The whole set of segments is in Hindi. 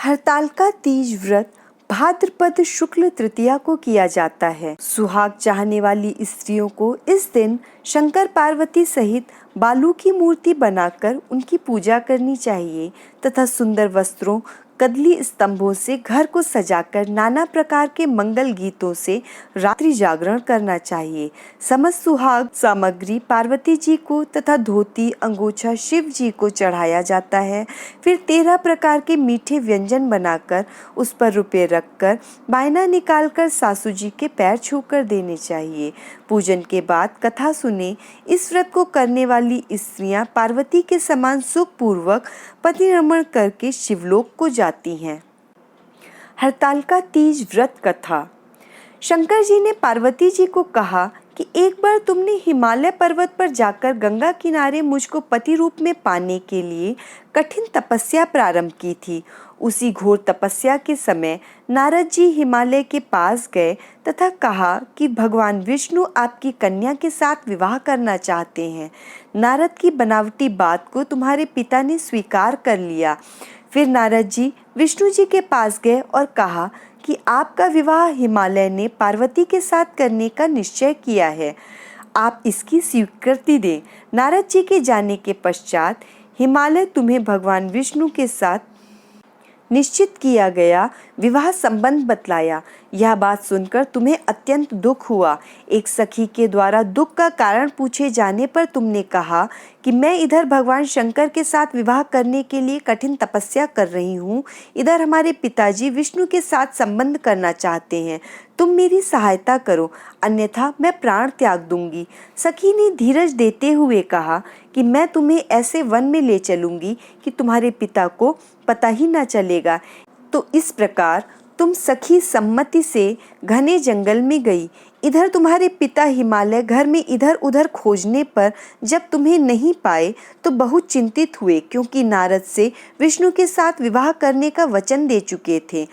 हरतालिका तीज व्रत भाद्रपद शुक्ल तृतीया को किया जाता है। सुहाग चाहने वाली स्त्रियों को इस दिन शंकर पार्वती सहित बालू की मूर्ति बनाकर उनकी पूजा करनी चाहिए तथा सुंदर वस्त्रों, कदली स्तंभों से घर को सजाकर नाना प्रकार के मंगल गीतों से रात्रि जागरण करना चाहिए। समस्त सुहाग सामग्री पार्वती जी को तथा धोती अंगोछा शिव जी को चढ़ाया जाता है। फिर 13 प्रकार के मीठे व्यंजन बनाकर उस पर रुपये रखकर बायना निकालकर सासू जी के पैर छूकर देने चाहिए। पूजन के बाद कथा सुने। इस व्रत को करने वाली स्त्रियां पार्वती के समान सुखपूर्वक परिरमण करके शिवलोक को जाती हैं। हरतालिका तीज व्रत कथा। शंकर जी ने पार्वती जी को कहा कि एक बार तुमने हिमालय पर्वत पर जाकर गंगा किनारे मुझको पति रूप में पाने के लिए कठिन तपस्या प्रारंभ की थी। उसी घोर तपस्या के समय नारद जी हिमालय के पास गए तथा कहा कि भगवान विष्णु आपकी कन्या के साथ विवाह करना चाहते हैं। नारद की बनावटी बात को तुम्हारे पिता ने स्वीकार कर लिया। फिर नारद जी विष्णु जी के पास गए और कहा कि आपका विवाह हिमालय ने पार्वती के साथ करने का निश्चय किया है, आप इसकी स्वीकृति दें। नारद जी के जाने के पश्चात हिमालय तुम्हें भगवान विष्णु के साथ निश्चित किया गया विवाह संबंध बतलाया। यह बात सुनकर तुम्हें अत्यंत दुख हुआ। एक सखी के द्वारा दुख का कारण पूछे जाने पर तुमने कहा कि मैं इधर भगवान शंकर के साथ विवाह करने के लिए कठिन तपस्या कर रही हूँ, इधर हमारे पिताजी विष्णु के साथ संबंध करना चाहते हैं, तुम मेरी सहायता करो, अन्यथा मैं प्राण त्याग दूंगी। सखी ने धीरज देते हुए कहा कि मैं तुम्हें ऐसे वन में ले चलूंगी कि तुम्हारे पिता को पता ही न चलेगा। तो इस प्रकार तुम सखी सम्मति से घने जंगल में गई। इधर तुम्हारे पिता हिमालय घर में इधर उधर खोजने पर जब तुम्हें नहीं पाए तो बहुत चिंतित हुए, क्योंकि नारद से विष्णु के साथ विवाह करने का वचन दे चुके थे।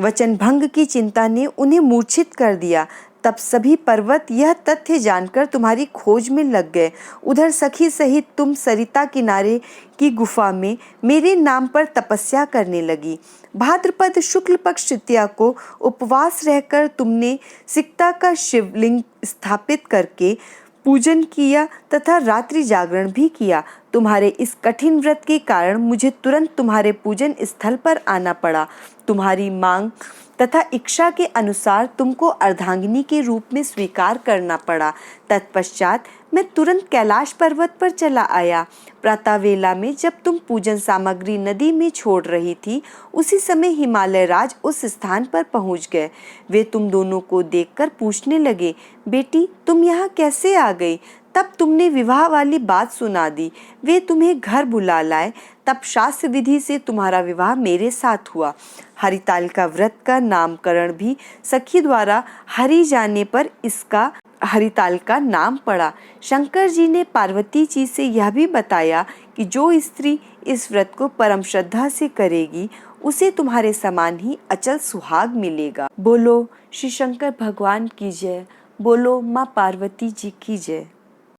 वचन भंग की चिंता ने उन्हें मूर्छित कर दिया। तब सभी पर्वत यह तथ्य जानकर तुम्हारी खोज में लग गए। उधर सखी सहित तुम सरिता किनारे की गुफा में मेरे नाम पर तपस्या करने लगी। भाद्रपद शुक्ल पक्ष तृतीया को उपवास रहकर तुमने सिकता का शिवलिंग स्थापित करके पूजन किया तथा रात्रि जागरण भी किया। तुम्हारे इस कठिन व्रत के कारण मुझे तुरंत तुम्हारे पूजन स्थल पर आना पड़ा। तुम्हारी मांग तथा इच्छा के अनुसार तुमको अर्धांगिनी के रूप में स्वीकार करना पड़ा। तत्पश्चात मैं तुरंत कैलाश पर्वत पर चला आया। प्रातः वेला में जब तुम पूजन सामग्री नदी में छोड़ रही थी, उसी समय हिमालय राज उस स्थान पर पहुंच गए। वे तुम दोनों को देखकर पूछने लगे, बेटी तुम यहाँ कैसे आ गई? तब तुमने विवाह वाली बात सुना दी। वे तुम्हें घर बुला लाए। तब शास्त्र विधि से तुम्हारा विवाह मेरे साथ हुआ। हरितालिका व्रत का नामकरण भी सखी द्वारा हरि जाने पर इसका हरितालिका नाम पड़ा। शंकर जी ने पार्वती जी से यह भी बताया कि जो स्त्री इस व्रत को परम श्रद्धा से करेगी उसे तुम्हारे समान ही अचल सुहाग मिलेगा। बोलो श्री शंकर भगवान की जय। बोलो माँ पार्वती जी की जय।